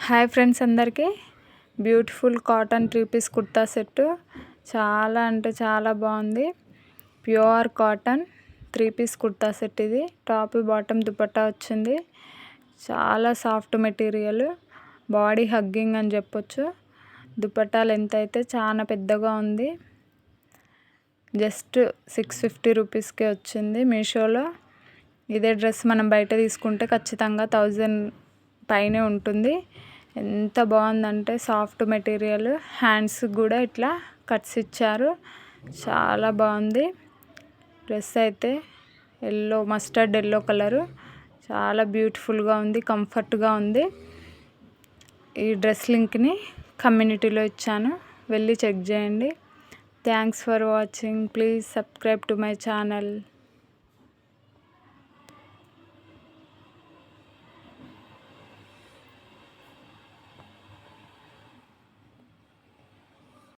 Hi friends, అందరికీ beautiful cotton 3 piece kurta set చాలా అంటే చాలా బాగుంది. Pure cotton 3 piece kurta set. ఇది టాప్ బాటమ్ దుపట్టా వచ్చింది. చాలా సాఫ్ట్ మెటీరియల్, బాడీ హగ్గింగ్ అని చెప్పొచ్చు. దుపట్టా లెంత్ అయితే చాలా పెద్దగా ఉంది. జస్ట్ 650 రూపీస్కే వచ్చింది మీషోలో. ఇదే డ్రెస్ మనం బయట తీసుకుంటే ఖచ్చితంగా 1000 పైనే ఉంటుంది. ఎంత బాగుందంటే సాఫ్ట్ మెటీరియల్, హ్యాండ్స్ కూడా ఇట్లా కట్స్ ఇచ్చారు. చాలా బాగుంది. డ్రెస్ అయితే మస్టర్డ్ ఎల్లో కలరు, చాలా బ్యూటిఫుల్గా ఉంది, కంఫర్ట్గా ఉంది. ఈ డ్రెస్ లింక్ని కమ్యూనిటీలో ఇచ్చాను, వెళ్ళి చెక్ చేయండి. Thanks for watching. Please subscribe to my channel.